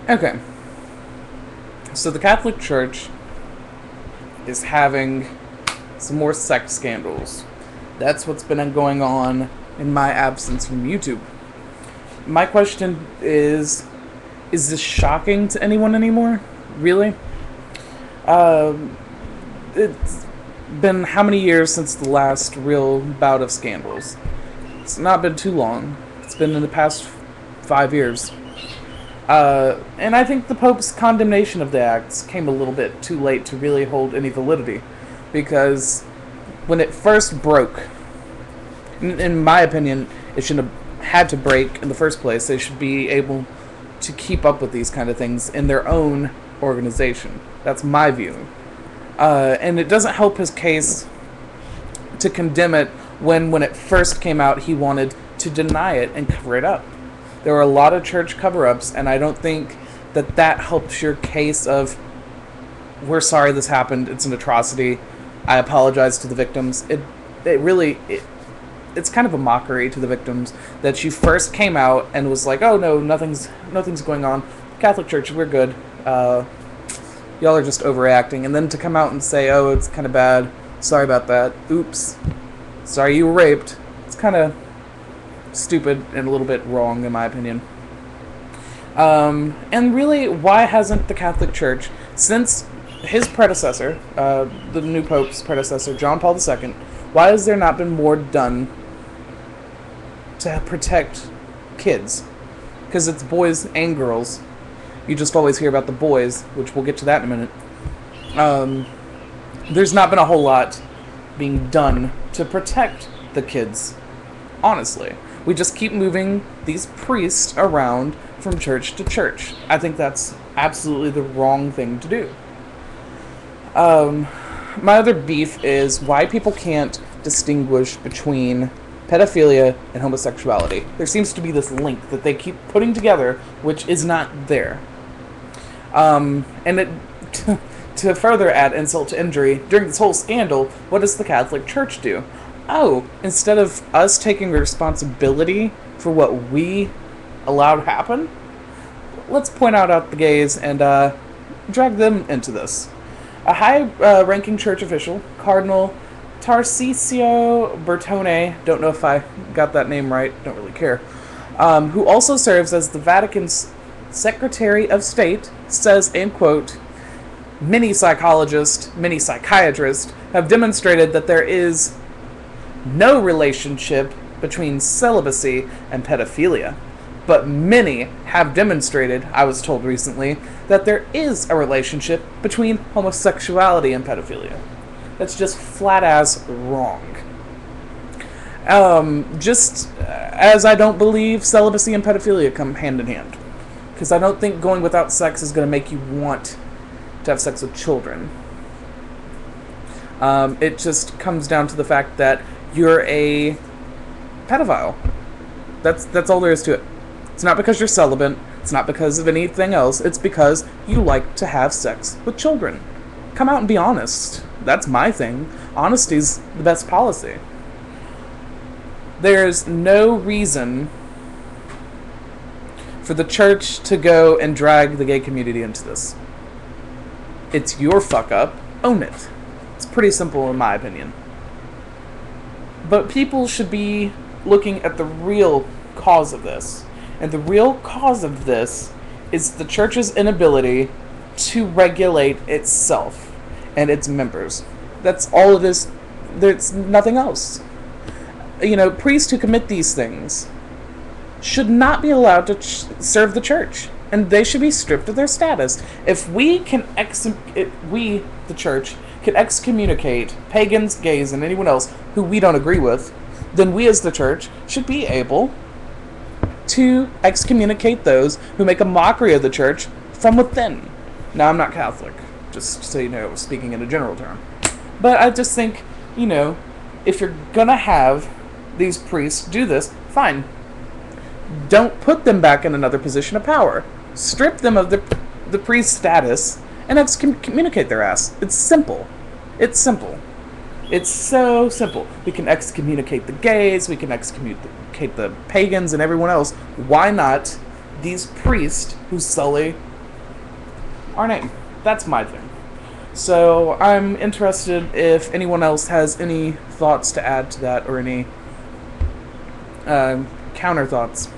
Okay, so the Catholic Church is having some more sex scandals. That's what's been going on in my absence from YouTube. My question is this shocking to anyone anymore? Really? Um, it's been how many years since the last real bout of scandals? It's not been too long. It's been in the past 5 years. And I think the Pope's condemnation of the acts came a little bit too late to really hold any validity. Because when it first broke, in my opinion, it shouldn't have had to break in the first place. They should be able to keep up with these kind of things in their own organization. That's my view. And it doesn't help his case to condemn it when it first came out, he wanted to deny it and cover it up. There were a lot of church cover-ups, and I don't think that helps your case of, we're sorry this happened, it's an atrocity, I apologize to the victims. It's kind of a mockery to the victims that you first came out and was like, oh no, nothing's going on. Catholic Church, we're good. Y'all are just overreacting. And then to come out and say, oh, it's kind of bad. Sorry about that. Oops. Sorry you were raped. It's kind of stupid and a little bit wrong, in my opinion. And really, why hasn't the Catholic Church, since his predecessor, the new Pope's predecessor, John Paul II, why has there not been more done to protect kids? Because it's boys and girls. You just always hear about the boys, which we'll get to that in a minute. There's not been a whole lot being done to protect the kids, honestly. We just keep moving these priests around from church to church. I think that's absolutely the wrong thing to do. My other beef is why people can't distinguish between pedophilia and homosexuality. There seems to be this link that they keep putting together, which is not there. And it, to further add insult to injury, during this whole scandal, what does the Catholic Church do? Oh, instead of us taking responsibility for what we allowed happen, let's point out the gays and drag them into this. A high-ranking church official, Cardinal Tarcisio Bertone, don't know if I got that name right, don't really care, who also serves as the Vatican's Secretary of State, says, and quote, many psychologists, many psychiatrists have demonstrated that there is no relationship between celibacy and pedophilia. But many have demonstrated, I was told recently, that there is a relationship between homosexuality and pedophilia. That's just flat-ass wrong. Just as I don't believe celibacy and pedophilia come hand in hand. Because I don't think going without sex is going to make you want to have sex with children. It just comes down to the fact that you're a pedophile. That's all there is to it. It's not because you're celibate. It's not because of anything else. It's because you like to have sex with children. Come out and be honest. That's my thing. Honesty's the best policy. There's no reason for the church to go and drag the gay community into this. It's your fuck up. Own it. It's pretty simple in my opinion. But people should be looking at the real cause of this. And the real cause of this is the church's inability to regulate itself and its members. That's all it is. There's nothing else. You know, priests who commit these things should not be allowed to serve the church. And they should be stripped of their status. If we can we, the church, can excommunicate pagans, gays, and anyone else who we don't agree with, then we as the church should be able to excommunicate those who make a mockery of the church from within. Now, I'm not Catholic, just so you know, speaking in a general term. But I just think, you know, if you're gonna have these priests do this, fine. Don't put them back in another position of power. Strip them of the priest status and excommunicate their ass. It's simple. It's simple. It's so simple. We can excommunicate the gays, we can excommunicate the pagans and everyone else. Why not these priests who sully our name. That's my thing. So I'm interested if anyone else has any thoughts to add to that or any counter thoughts.